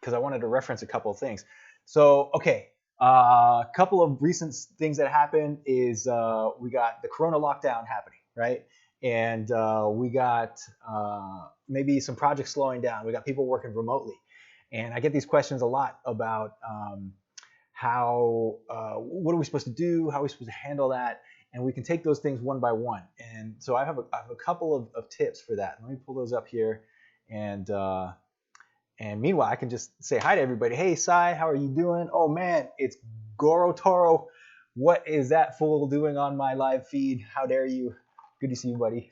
because I wanted to reference a couple of things. So, okay, a couple of recent things that happened is we got the Corona lockdown happening, right? And we got maybe some projects slowing down. We got people working remotely. And I get these questions a lot about how, what are we supposed to do? How are we supposed to handle that? And we can take those things one by one. And so I have a couple of tips for that. Let me pull those up here. And and meanwhile, I can just say hi to everybody. Hey, Sai, how are you doing? Oh man, it's Goro Toro. What is that fool doing on my live feed? How dare you? Good to see you, buddy.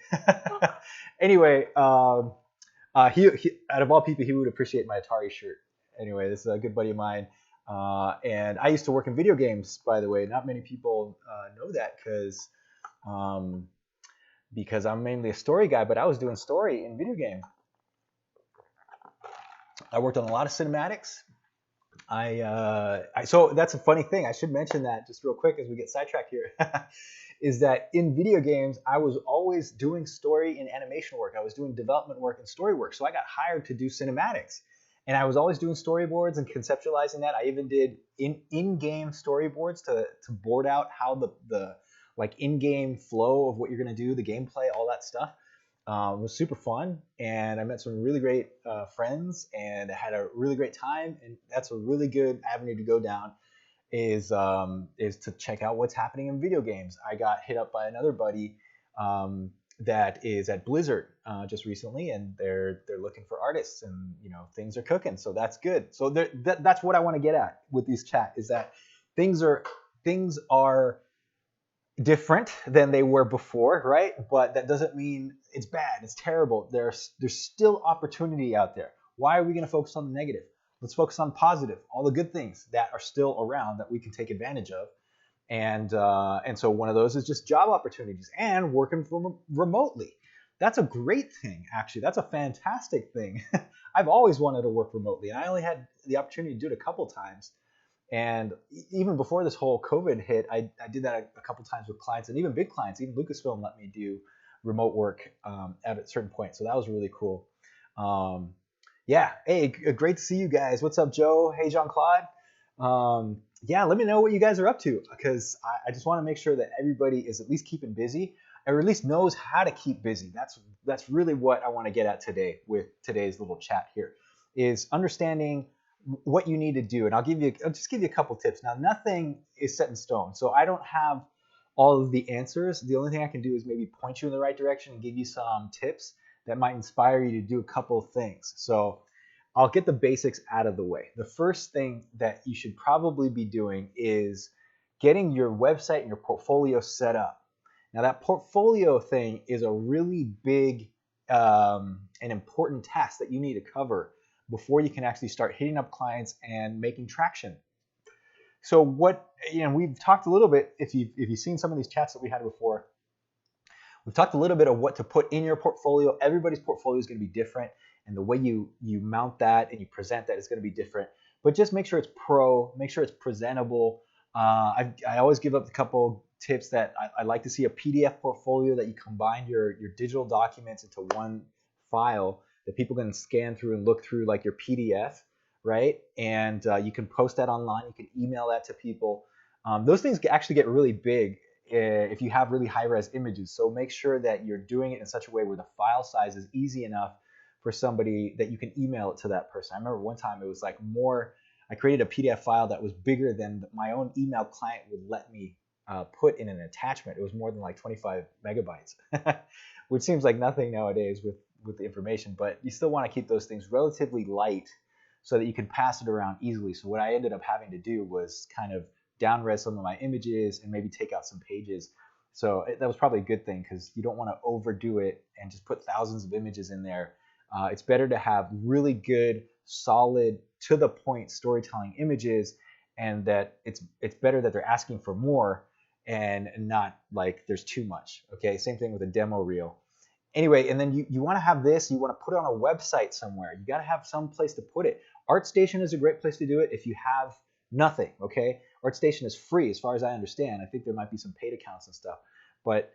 Anyway, he out of all people, he would appreciate my Atari shirt. Anyway, this is a good buddy of mine. And I used to work in video games, by the way. Not many people know that because I'm mainly a story guy, but I was doing story in video game. I worked on a lot of cinematics. So that's a funny thing. I should mention that just real quick as we get sidetracked here, is that in video games, I was always doing story and animation work. I was doing development work and story work. So I got hired to do cinematics. And I was always doing storyboards and conceptualizing that. I even did in-game storyboards to board out how the like in-game flow of what you're going to do, the gameplay, all that stuff. It was super fun, and I met some really great friends, and I had a really great time. And that's a really good avenue to go down is to check out what's happening in video games. I got hit up by another buddy that is at Blizzard just recently, and they're looking for artists, and things are cooking, so that's good. So that's what I want to get at with these chat is that things are different than they were before, right? But that doesn't mean it's bad, it's terrible. There's still opportunity out there. Why are we going to focus on the negative? Let's focus on positive, all the good things that are still around that we can take advantage of. And so one of those is just job opportunities and working from remotely. That's a great thing, actually. That's a fantastic thing. I've always wanted to work remotely, and I only had the opportunity to do it a couple times. And even before this whole COVID hit, I did that a couple times with clients, and even big clients. Even Lucasfilm let me do remote work at a certain point. So that was really cool. Yeah. Hey, great to see you guys. What's up, Joe? Hey, Jean-Claude. Yeah, let me know what you guys are up to, because I just want to make sure that everybody is at least keeping busy, or at least knows how to keep busy. That's really what I want to get at today with today's little chat here, is understanding what you need to do. And I'll just give you a couple tips. Now, nothing is set in stone, so I don't have all of the answers. The only thing I can do is maybe point you in the right direction and give you some tips that might inspire you to do a couple of things. So I'll get the basics out of the way. The first thing that you should probably be doing is getting your website and your portfolio set up. Now, that portfolio thing is a really big and important task that you need to cover before you can actually start hitting up clients and making traction. So we've talked a little bit, if you've seen some of these chats that we had before, we've talked a little bit of what to put in your portfolio. Everybody's portfolio is going to be different, and the way you mount that and you present that is going to be different. But just make sure it's make sure it's presentable. I always give up a couple tips that I like to see a PDF portfolio that you combine your digital documents into one file that people can scan through and look through like your PDF, right? And you can post that online. You can email that to people. Those things actually get really big if you have really high-res images. So make sure that you're doing it in such a way where the file size is easy enough for somebody that you can email it to that person. I remember one time it was like I created a PDF file that was bigger than my own email client would let me put in an attachment. It was more than like 25 megabytes, which seems like nothing nowadays with the information, but you still want to keep those things relatively light so that you can pass it around easily. So what I ended up having to do was kind of down-res some of my images and maybe take out some pages. So that was probably a good thing, because you don't want to overdo it and just put thousands of images in there. It's better to have really good, solid, to-the-point storytelling images, and that it's better that they're asking for more and not like there's too much. Okay, same thing with a demo reel. Anyway, and then you want to have this, you want to put it on a website somewhere. You got to have some place to put it. ArtStation is a great place to do it if you have nothing, okay? ArtStation is free as far as I understand. I think there might be some paid accounts and stuff, but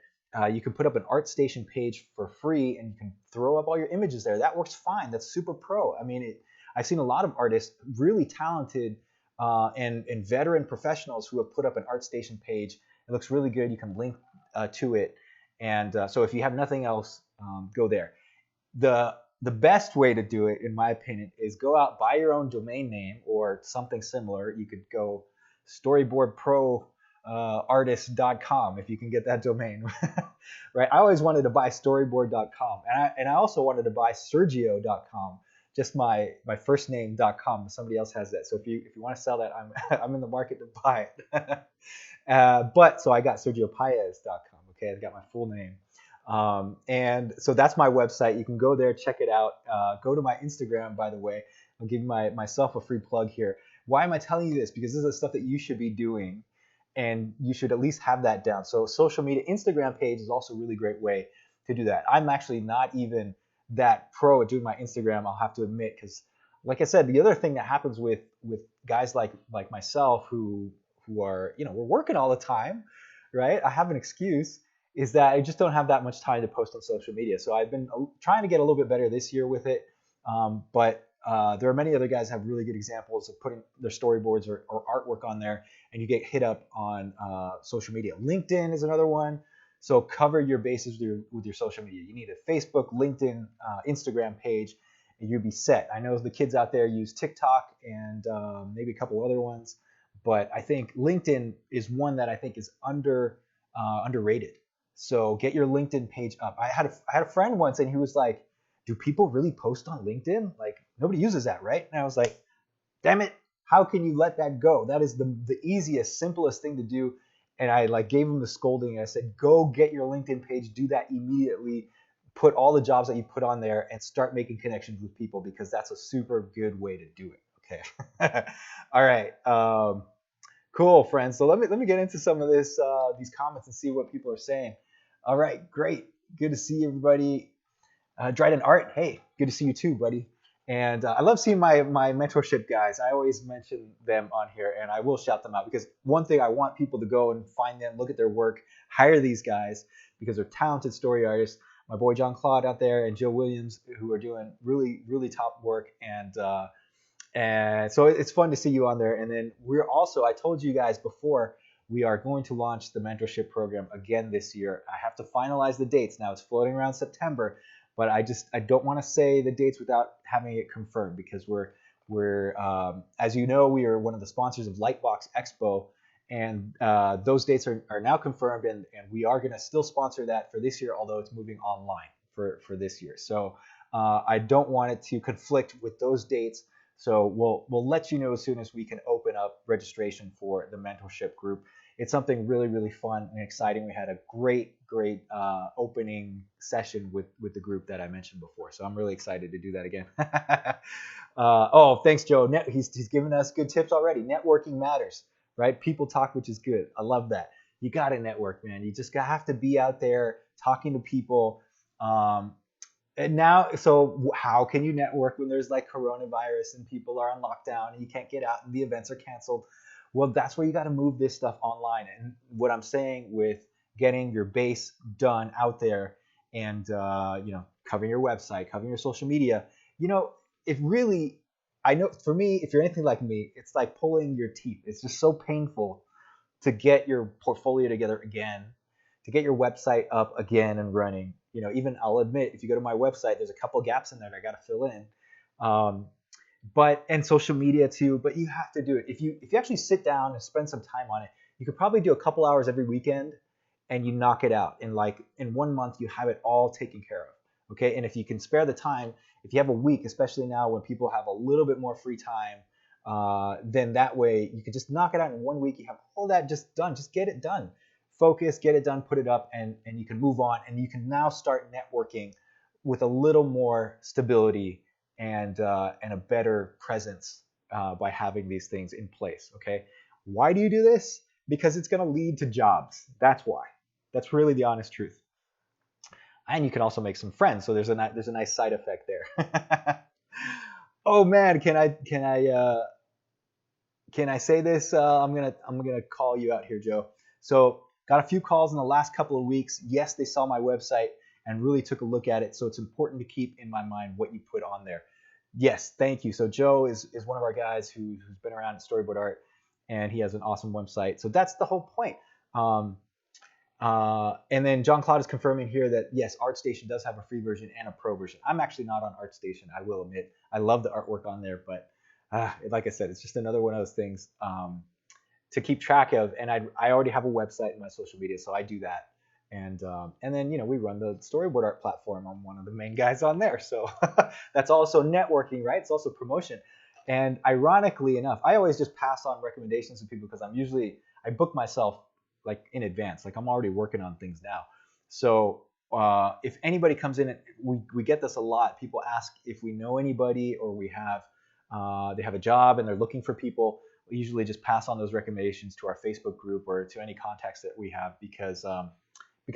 you can put up an ArtStation page for free and you can throw up all your images there. That works fine. That's super pro. I mean, I've seen a lot of artists, really talented and veteran professionals who have put up an ArtStation page. It looks really good. You can link to it. And so if you have nothing else, go there. The best way to do it, in my opinion, is go out, buy your own domain name or something similar. You could go storyboardproartist.com if you can get that domain. Right? I always wanted to buy storyboard.com, and I also wanted to buy sergio.com, just my first name.com. Somebody else has that. So if you want to sell that, I'm in the market to buy it. But so I got sergiopaez.com. Okay, I got my full name. And so that's my website. You can go there, check it out. Go to my Instagram, by the way. I'll give myself a free plug here. Why am I telling you this? Because this is the stuff that you should be doing, and you should at least have that down. So social media, Instagram page is also a really great way to do that. I'm actually not even that pro at doing my Instagram, I'll have to admit, because like I said, the other thing that happens with guys like myself who are, we're working all the time, right? I have an excuse, is that I just don't have that much time to post on social media. So I've been trying to get a little bit better this year with it. But there are many other guys that have really good examples of putting their storyboards or artwork on there, and you get hit up on social media. LinkedIn is another one. So cover your bases with your social media. You need a Facebook, LinkedIn, Instagram page, and you'll be set. I know the kids out there use TikTok and maybe a couple other ones, but I think LinkedIn is one that I think is underrated. So get your LinkedIn page up. I had a friend once, and he was like, "Do people really post on LinkedIn? Like, nobody uses that, right?" And I was like, "Damn it! How can you let that go? That is the easiest, simplest thing to do." And I like gave him the scolding, and I said, "Go get your LinkedIn page. Do that immediately. Put all the jobs that you put on there, and start making connections with people, because that's a super good way to do it." Okay. All right. Cool, friends. So let me get into some of these comments and see what people are saying. All right, great. Good to see everybody. Dryden Art, hey, good to see you too, buddy. And I love seeing my mentorship guys. I always mention them on here, and I will shout them out, because one thing, I want people to go and find them, look at their work, hire these guys, because they're talented story artists. My boy John Claude out there and Jill Williams, who are doing really, really top work. And so it's fun to see you on there. And then we're also, I told you guys before, we are going to launch the mentorship program again this year. I have to finalize the dates. Now it's floating around September, but I don't want to say the dates without having it confirmed, because we're as you know, we are one of the sponsors of Lightbox Expo, and those dates are now confirmed, and we are going to still sponsor that for this year, although it's moving online for this year. So I don't want it to conflict with those dates. So we'll let you know as soon as we can open up registration for the mentorship group. It's something really, really fun and exciting. We had a great opening session with the group that I mentioned before. So I'm really excited to do that again. Oh, thanks, Joe. He's given us good tips already. Networking matters, right? People talk, which is good. I love that. You got to network, man. You just have to be out there talking to people. And now, so how can you network when there's like coronavirus and people are on lockdown and you can't get out and the events are canceled? Well, that's where you got to move this stuff online. And what I'm saying with getting your base done out there, and covering your website, covering your social media, it really, I know for me, if you're anything like me, it's like pulling your teeth. It's just so painful to get your portfolio together again, to get your website up again and running. Even I'll admit, if you go to my website, there's a couple gaps in there that I got to fill in. And social media too, but you have to do it. If you actually sit down and spend some time on it, you could probably do a couple hours every weekend, and you knock it out. In 1 month, you have it all taken care of. Okay. And if you can spare the time, if you have a week, especially now when people have a little bit more free time, then that way you can just knock it out in 1 week. You have all that just done. Just get it done. Focus, get it done, put it up, and you can move on. And you can now start networking with a little more stability and a better presence by having these things in place. Okay. Why do you do this? Because it's going to lead to jobs. That's why. That's really the honest truth. And you can also make some friends. So there's a nice side effect there. Oh man, can I say this? I'm gonna call you out here, Joe. So got a few calls in the last couple of weeks. Yes, they saw my website and really took a look at it. So it's important to keep in my mind what you put on there. Yes, thank you. So Joe is one of our guys who's been around at Storyboard Art, and he has an awesome website. So that's the whole point. Um, and then John Claude is confirming here that yes, ArtStation does have a free version and a pro version. I'm actually not on ArtStation, I will admit. I love the artwork on there, but like I said, it's just another one of those things to keep track of. And I already have a website in my social media, so I do that. And then we run the storyboard art platform. I'm one of the main guys on there, so that's also networking, right? It's also promotion. And ironically enough, I always just pass on recommendations to people because I book myself like in advance, like I'm already working on things now. So if anybody comes in, we get this a lot. People ask if we know anybody or they have a job and they're looking for people. We usually just pass on those recommendations to our Facebook group or to any contacts that we have because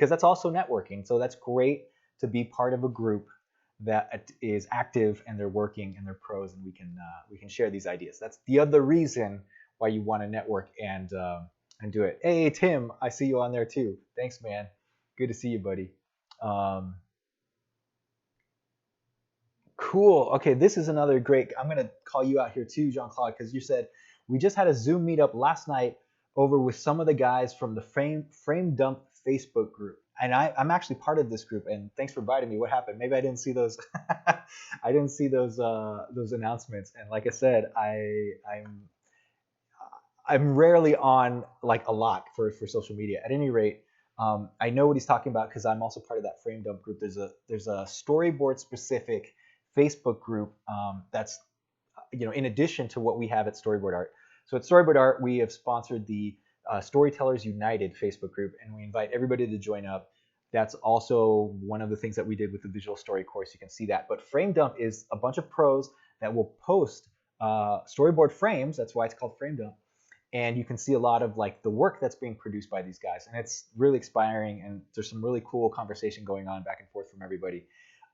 that's also networking. So that's great to be part of a group that is active and they're working and they're pros, and we can share these ideas. That's the other reason why you want to network and do it. Hey Tim, I see you on there too. Thanks, man. Good to see you, buddy. Um, Cool. Okay, this is another great. I'm gonna call you out here too, Jean Claude, because you said we just had a Zoom meetup last night over with some of the guys from the Frame Dump Facebook group, and I'm actually part of this group. And thanks for inviting me. What happened? Maybe I didn't see those. I didn't see those announcements. And like I said, I'm rarely on like a lot for social media. At any rate, I know what he's talking about because I'm also part of that Frame Dump group. There's a storyboard specific Facebook group that's in addition to what we have at Storyboard Art. So at Storyboard Art, we have sponsored the Storytellers United Facebook group, and we invite everybody to join up. That's also one of the things that we did with the visual story course. You can see that. But Frame Dump is a bunch of pros that will post storyboard frames. That's why it's called Frame Dump, and you can see a lot of like the work that's being produced by these guys, and it's really inspiring, and there's some really cool conversation going on back and forth from everybody.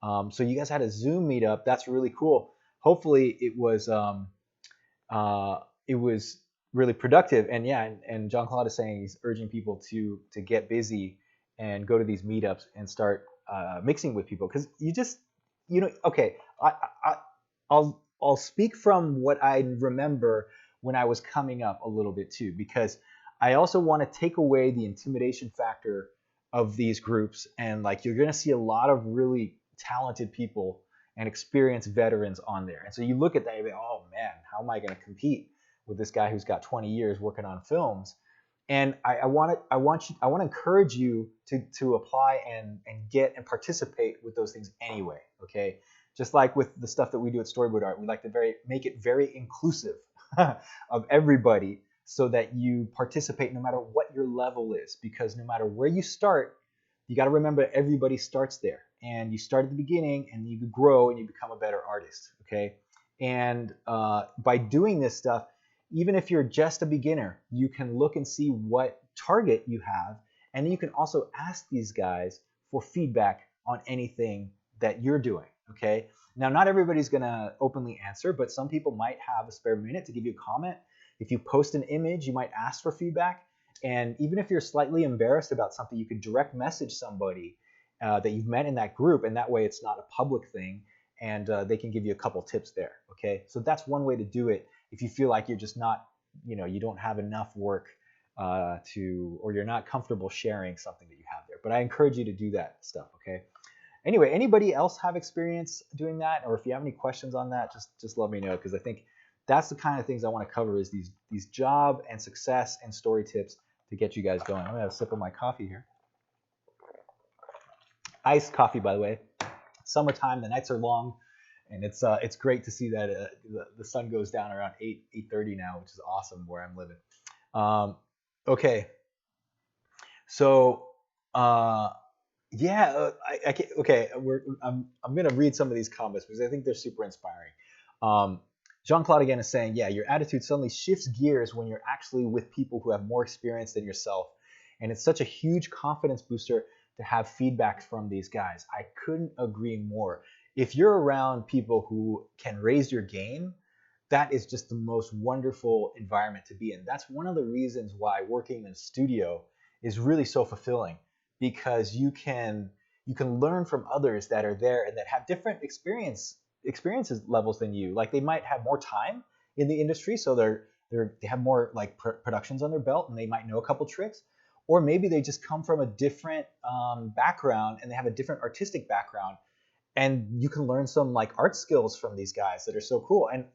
So you guys had a Zoom meetup. That's really cool. Hopefully it was really productive. And yeah, and John Claude is saying he's urging people to get busy and go to these meetups and start mixing with people because okay, I I'll speak from what I remember when I was coming up a little bit too, because I also want to take away the intimidation factor of these groups. And like you're going to see a lot of really talented people and experienced veterans on there. And so you look at that and you go, oh man, how am I going to compete with this guy who's got 20 years working on films? And I want to encourage you to apply and get and participate with those things anyway. Okay, just like with the stuff that we do at Storyboard Art, we like to make it very inclusive of everybody so that you participate no matter what your level is, because no matter where you start, you got to remember everybody starts there, and you start at the beginning and you grow and you become a better artist. Okay, and by doing this stuff, even if you're just a beginner, you can look and see what target you have, and then you can also ask these guys for feedback on anything that you're doing. Okay, now not everybody's gonna openly answer, but some people might have a spare minute to give you a comment. If you post an image, you might ask for feedback. And even if you're slightly embarrassed about something, you could direct message somebody that you've met in that group, and that way it's not a public thing, and they can give you a couple tips there. Okay, so that's one way to do it if you feel like you're just not, you don't have enough work or you're not comfortable sharing something that you have there. But I encourage you to do that stuff. Okay. Anyway, anybody else have experience doing that, or if you have any questions on that, just let me know, because I think that's the kind of things I want to cover is these job and success and story tips to get you guys going. I'm gonna have a sip of my coffee here. Iced coffee, by the way. Summertime, the nights are long, and it's great to see that the sun goes down around 8:30 now, which is awesome where I'm living. Okay, so yeah, I can't, okay, I'm gonna read some of these comments because I think they're super inspiring. Jean-Claude again is saying, yeah, your attitude suddenly shifts gears when you're actually with people who have more experience than yourself, and it's such a huge confidence booster to have feedback from these guys. I couldn't agree more. If you're around people who can raise your game, that is just the most wonderful environment to be in. That's one of the reasons why working in a studio is really so fulfilling, because you can learn from others that are there and that have different experience experiences levels than you. Like they might have more time in the industry, so they have more like productions on their belt, and they might know a couple tricks. Or maybe they just come from a different background and they have a different artistic background, and you can learn some like art skills from these guys that are so cool. And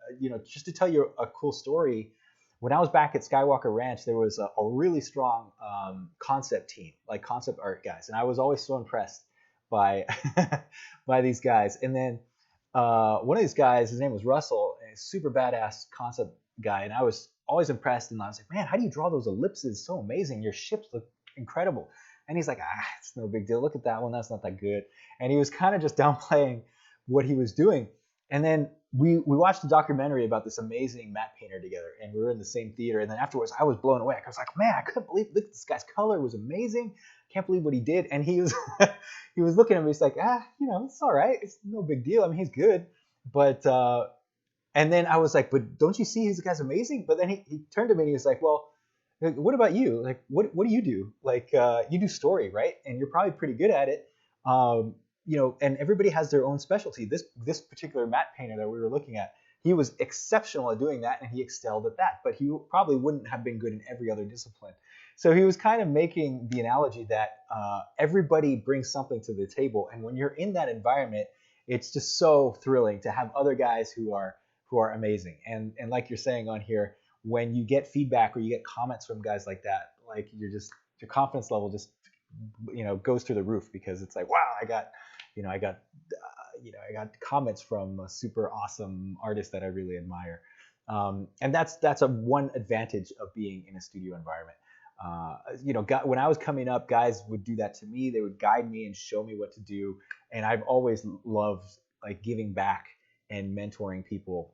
just to tell you a cool story, when I was back at Skywalker Ranch, there was a really strong concept team, like concept art guys, and I was always so impressed by by these guys. And then one of these guys, his name was Russell, a super badass concept guy, and I was always impressed. And I was like, man, how do you draw those ellipses? So amazing. Your ships look incredible. And he's like, it's no big deal. Look at that one. That's not that good. And he was kind of just downplaying what he was doing. And then we watched a documentary about this amazing matte painter together, and we were in the same theater. And then afterwards, I was blown away. I was like, man, I couldn't believe, look, this guy's color was amazing. I can't believe what he did. And he was he was looking at me. He's like, it's all right. It's no big deal. I mean, he's good. But and then I was like, but don't you see this guy's amazing? But then he turned to me and he was like, well, what about you? Like, what do you do? Like, you do story, right? And you're probably pretty good at it. And everybody has their own specialty. This particular matte painter that we were looking at, he was exceptional at doing that, and he excelled at that. But he probably wouldn't have been good in every other discipline. So he was kind of making the analogy that everybody brings something to the table, and when you're in that environment, it's just so thrilling to have other guys who are amazing. And like you're saying on here, when you get feedback or you get comments from guys like that, like your confidence level just goes through the roof, because it's like, wow, I got comments from a super awesome artist that I really admire. And that's a one advantage of being in a studio environment. When I was coming up, guys would do that to me. They would guide me and show me what to do. And I've always loved like giving back and mentoring people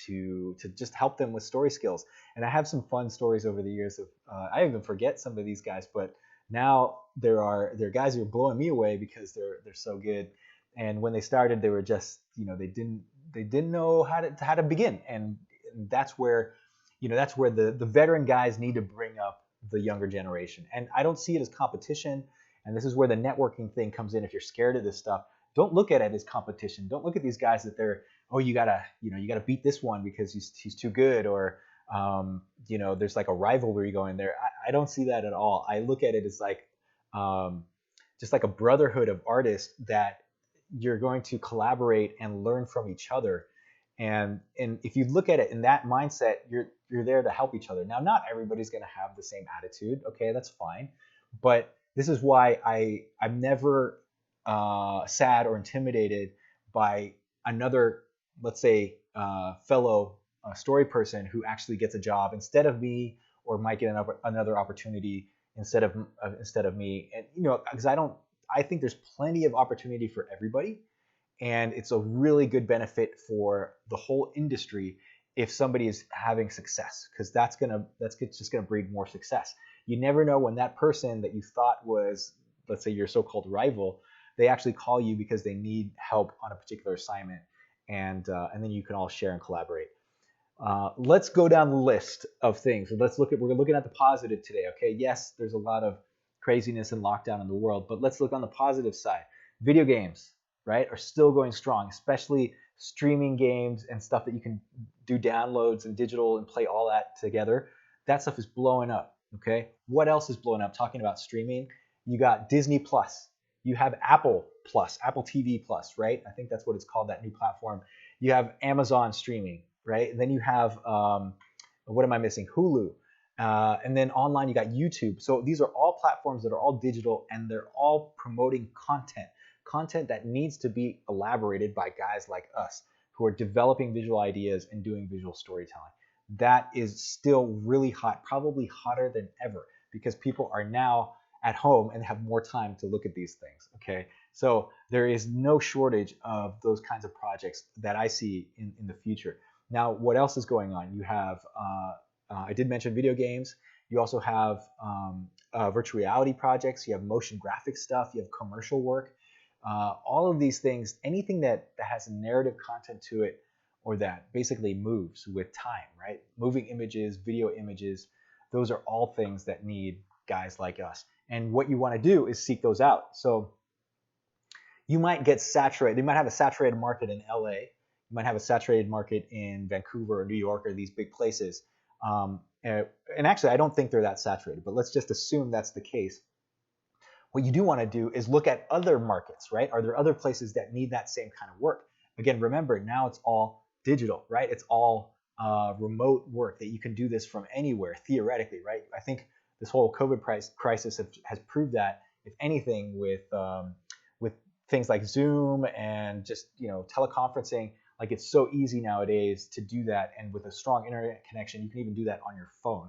to just help them with story skills. And I have some fun stories over the years of I even forget some of these guys, but now there are guys who are blowing me away because they're so good. And when they started, they were just they didn't know how to begin. And that's where the veteran guys need to bring up the younger generation. And I don't see it as competition. And this is where the networking thing comes in. If you're scared of this stuff, don't look at it as competition. Don't look at these guys that they're, you gotta beat this one because he's too good, or there's like a rivalry going there. I don't see that at all. I look at it as like just like a brotherhood of artists that you're going to collaborate and learn from each other. And if you look at it in that mindset, you're there to help each other. Now, not everybody's going to have the same attitude. Okay, that's fine. But this is why I'm never sad or intimidated by another, let's say, fellow story person who actually gets a job instead of me, or might get another opportunity instead of me. And because I think there's plenty of opportunity for everybody, and it's a really good benefit for the whole industry if somebody is having success, because that's just gonna breed more success. You never know when that person that you thought was, let's say, your so-called rival, they actually call you because they need help on a particular assignment, and then you can all share and collaborate. Let's go down the list of things. We're looking at the positive today. Okay, yes, there's a lot of craziness and lockdown in the world, but let's look on the positive side. Video games, right, are still going strong, especially streaming games and stuff that you can do downloads and digital and play all that together. That stuff is blowing up. Okay, what else is blowing up? Talking about streaming, you got Disney Plus. You have Apple Plus, Apple TV Plus, right? I think that's what it's called, that new platform. You have Amazon streaming, right? And then you have, what am I missing? Hulu. And then online, you got YouTube. So these are all platforms that are all digital, and they're all promoting content that needs to be elaborated by guys like us who are developing visual ideas and doing visual storytelling. That is still really hot, probably hotter than ever, because people are now at home and have more time to look at these things. Okay, so there is no shortage of those kinds of projects that I see in the future. Now, what else is going on? You have, I did mention video games. You also have virtual reality projects. You have motion graphic stuff. You have commercial work. All of these things, anything that has a narrative content to it, or that basically moves with time, right? Moving images, video images, those are all things that need guys like us. And what you want to do is seek those out. So you might get saturated. You might have a saturated market in LA, You might have a saturated market in Vancouver or New York or these big places. And actually, I don't think they're that saturated, but let's just assume that's the case. What you do want to do is look at other markets, right? Are there other places that need that same kind of work? Again, remember, now it's all digital, right? It's all remote work that you can do this from anywhere, theoretically, right? I think this whole COVID crisis has proved that, if anything, with things like Zoom and just teleconferencing, like it's so easy nowadays to do that, and with a strong internet connection, you can even do that on your phone,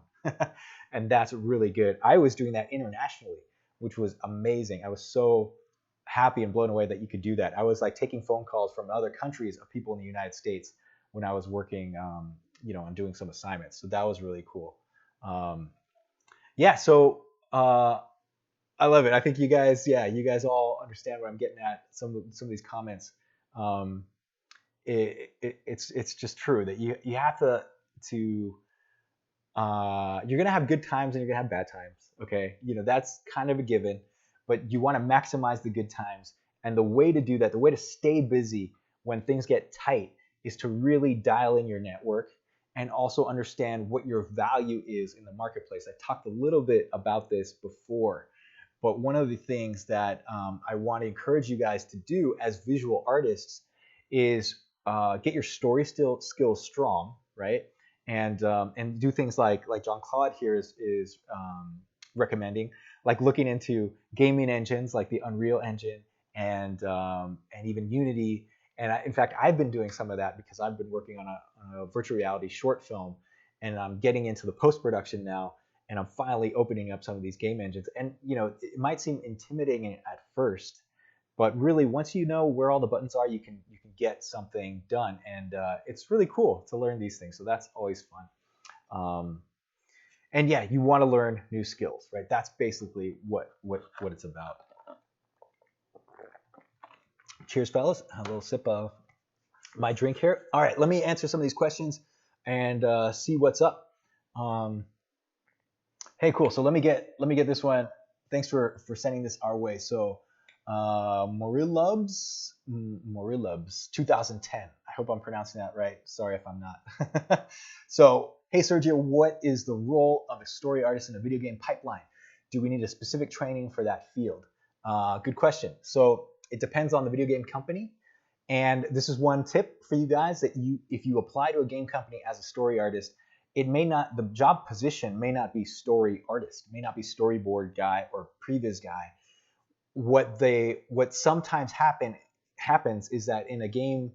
and that's really good. I was doing that internationally, which was amazing. I was so happy and blown away that you could do that. I was like taking phone calls from other countries of people in the United States when I was working, on doing some assignments. So that was really cool. Um, yeah, so I love it. I think you guys all understand what I'm getting at. Some of these comments. Um, it's just true that you have to you're gonna have good times and you're gonna have bad times. Okay, that's kind of a given, but you want to maximize the good times. And the way to do that, the way to stay busy when things get tight, is to really dial in your network and also understand what your value is in the marketplace. I talked a little bit about this before, but one of the things that I want to encourage you guys to do as visual artists is get your story skills strong, right? And do things like John Claude here is recommending, like looking into gaming engines like the Unreal Engine and even Unity. And in fact, I've been doing some of that because I've been working on a virtual reality short film, and I'm getting into the post production now, and I'm finally opening up some of these game engines. And it might seem intimidating at first, but really, once you know where all the buttons are, you can get something done, and it's really cool to learn these things. So that's always fun. Um, and yeah, you want to learn new skills, right? That's basically what it's about. Cheers, fellas. A little sip of my drink here. All right, let me answer some of these questions and see what's up. Um, Hey, cool. So let me get this one. Thanks for sending this our way. So, Morilubs 2010. I hope I'm pronouncing that right. Sorry if I'm not. So, hey Sergio, what is the role of a story artist in a video game pipeline? Do we need a specific training for that field? Good question. So it depends on the video game company. And this is one tip for you guys, that if you apply to a game company as a story artist, the job position may not be story artist, may not be storyboard guy or previs guy. What sometimes happens is that in a game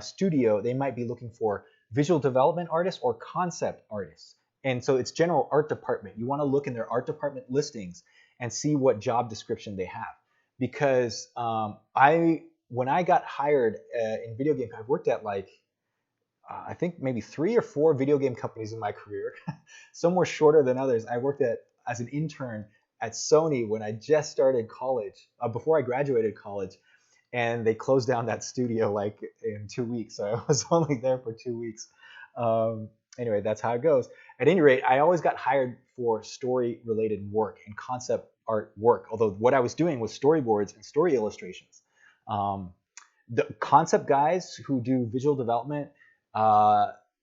studio, they might be looking for visual development artists or concept artists. And so it's general art department. You want to look in their art department listings and see what job description they have. Because when I got hired in video games, I've worked at I think maybe 3 or 4 video game companies in my career. Some were shorter than others. I worked as an intern at Sony when I just started college, before I graduated college, and they closed down that studio like in 2 weeks. So I was only there for 2 weeks. Anyway, that's how it goes. At any rate, I always got hired for story-related work and concept art work, although what I was doing was storyboards and story illustrations. The concept guys who do visual development,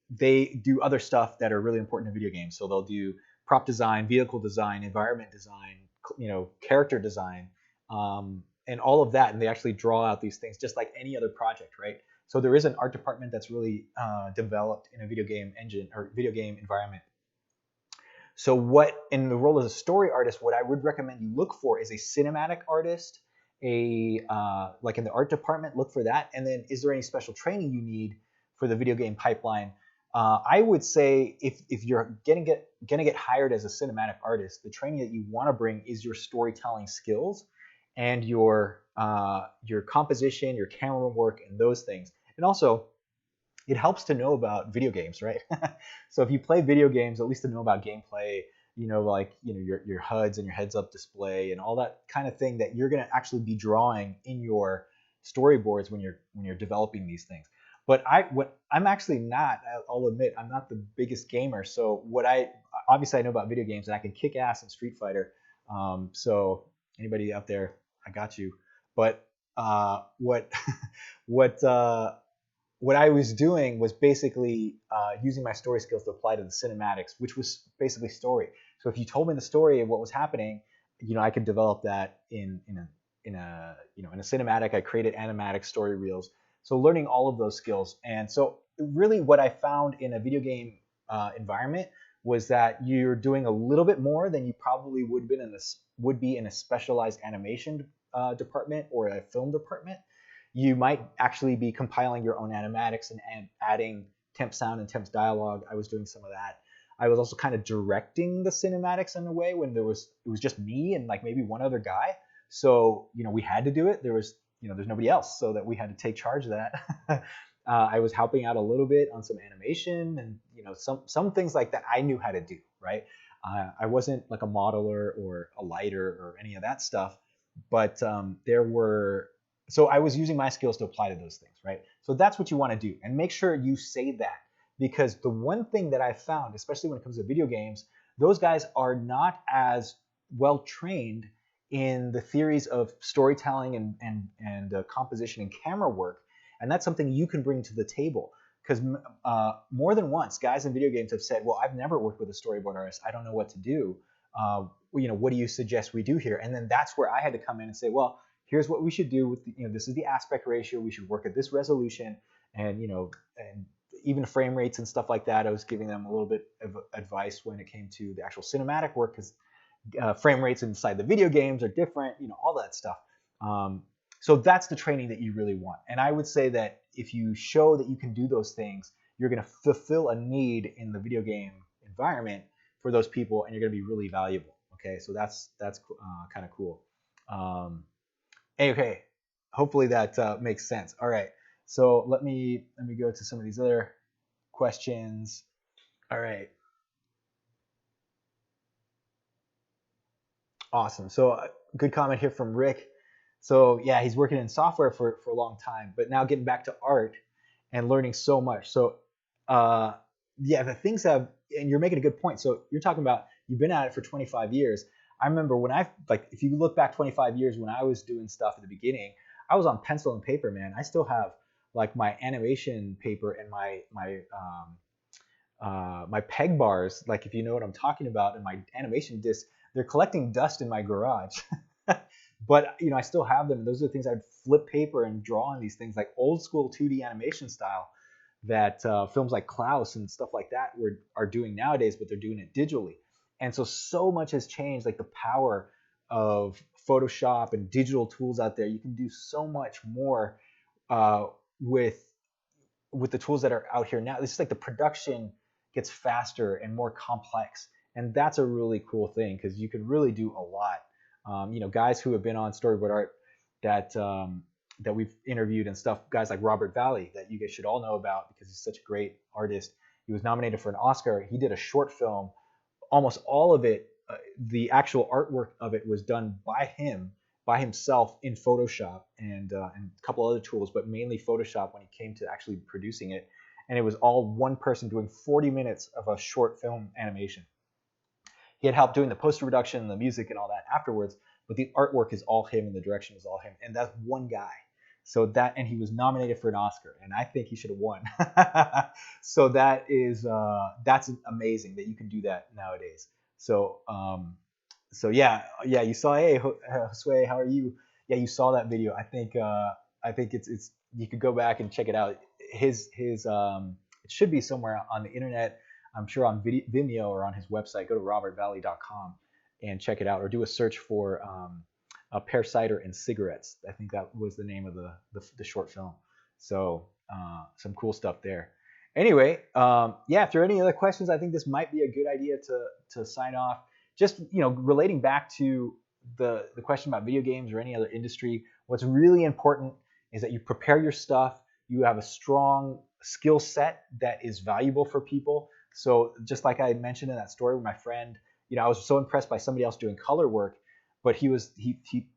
they do other stuff that are really important in video games. So they'll do prop design, vehicle design, environment design, character design, and all of that. And they actually draw out these things just like any other project, right? So there is an art department that's really developed in a video game engine or video game environment. So in the role as a story artist, what I would recommend you look for is a cinematic artist, like in the art department, look for that. And then, is there any special training you need for the video game pipeline? I would say if you're gonna get hired as a cinematic artist, the training that you want to bring is your storytelling skills and your composition, your camera work, and those things. And also, it helps to know about video games, right? So if you play video games, at least to know about gameplay, your HUDs and your heads-up display and all that kind of thing that you're going to actually be drawing in your storyboards when you're developing these things. But I'm actually not. I'll admit, I'm not the biggest gamer. So obviously I know about video games and I can kick ass in Street Fighter. So anybody out there, I got you. But what what what I was doing was basically using my story skills to apply to the cinematics, which was basically story. So if you told me the story of what was happening, I could develop that in a cinematic. I created animatic story reels. So learning all of those skills, and so really what I found in a video game environment was that you're doing a little bit more than you probably would be in a specialized animation department or a film department. You might actually be compiling your own animatics and adding temp sound and temp dialogue. I was doing some of that. I was also kind of directing the cinematics in a way when it was just me and like maybe one other guy. So we had to do it. There's nobody else, so that we had to take charge of that. I was helping out a little bit on some animation and some things like that I knew how to do, right? I wasn't like a modeler or a lighter or any of that stuff, but so I was using my skills to apply to those things, right? So that's what you want to do, and make sure you say that, because the one thing that I found, especially when it comes to video games, those guys are not as well trained in the theories of storytelling and composition and camera work, and that's something you can bring to the table. Because more than once, guys in video games have said, "Well, I've never worked with a storyboard artist. I don't know what to do. What do you suggest we do here?" And then that's where I had to come in and say, "Well, here's what we should do with this is the aspect ratio. We should work at this resolution, and and even frame rates and stuff like that." I was giving them a little bit of advice when it came to the actual cinematic work, because frame rates inside the video games are different, all that stuff. So that's the training that you really want. And I would say that if you show that you can do those things, you're going to fulfill a need in the video game environment for those people, and you're going to be really valuable. Okay, so that's kind of cool. Okay, hopefully that makes sense. All right, so let me go to some of these other questions. All right. Awesome. So good comment here from Rick. So yeah, he's working in software for a long time, but now getting back to art and learning so much. So yeah, the things have, and you're making a good point. So you're talking about you've been at it for 25 years. I remember when if you look back 25 years when I was doing stuff at the beginning, I was on pencil and paper, man. I still have like my animation paper and my peg bars, like if you know what I'm talking about, and my animation discs, they're collecting dust in my garage. But I still have them, and those are the things I'd flip paper and draw on these things, like old school 2D animation style that films like Klaus and stuff like that are doing nowadays, but they're doing it digitally. And so much has changed, like the power of Photoshop and digital tools out there. You can do so much more with the tools that are out here now. It's just like the production gets faster and more complex, and that's a really cool thing, because you can really do a lot. Guys who have been on storyboard art that we've interviewed and stuff, guys like Robert Valley, that you guys should all know about because he's such a great artist. He was nominated for an Oscar. He did a short film. Almost all of it, the actual artwork of it was done by himself in Photoshop and a couple other tools, but mainly Photoshop when he came to actually producing it. And it was all one person doing 40 minutes of a short film animation. He had help doing the post-production, the music, and all that afterwards, but the artwork is all him and the direction is all him. And that's one guy. And he was nominated for an Oscar, and I think he should have won. So that's amazing that you can do that nowadays. So yeah, you saw, hey, Josue, how are you? Yeah, you saw that video. I think it's you could go back and check it out. His it should be somewhere on the internet. I'm sure on Vimeo or on his website. Go to robertvalley.com and check it out, or do a search for a pear cider and cigarettes. I think that was the name of the short film. So some cool stuff there. Anyway, yeah, if there are any other questions, I think this might be a good idea to sign off. Just relating back to the question about video games or any other industry, what's really important is that you prepare your stuff. You have a strong skill set that is valuable for people. So just like I mentioned in that story with my friend, I was so impressed by somebody else doing color work, but he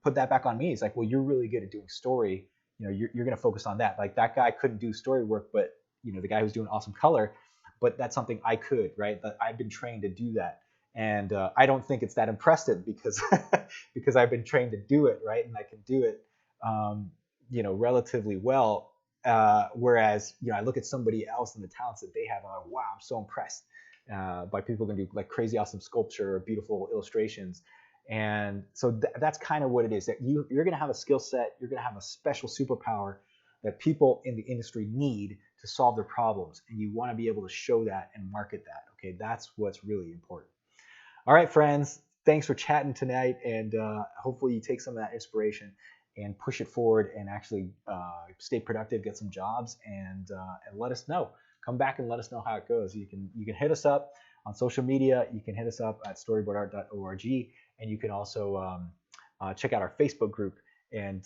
put that back on me. He's like, well, you're really good at doing story. You're going to focus on that. Like that guy couldn't do story work, but the guy who's doing awesome color, but that's something I could, right? That I've been trained to do that. And I don't think it's that impressive because I've been trained to do it, right? And I can do it, relatively well Whereas, I look at somebody else and the talents that they have, and I'm like, wow, I'm so impressed by people who can do like crazy awesome sculpture or beautiful illustrations. And so that's kind of what it is, that you're going to have a skill set, you're going to have a special superpower that people in the industry need to solve their problems. And you want to be able to show that and market that. Okay, that's what's really important. All right, friends, thanks for chatting tonight. And hopefully you take some of that inspiration and push it forward and actually stay productive, get some jobs, and let us know. Come back and let us know how it goes. You can hit us up on social media. You can hit us up at storyboardart.org, and you can also check out our Facebook group and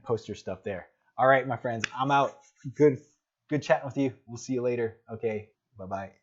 post your stuff there. All right, my friends, I'm out. Good chatting with you. We'll see you later. Okay, bye-bye.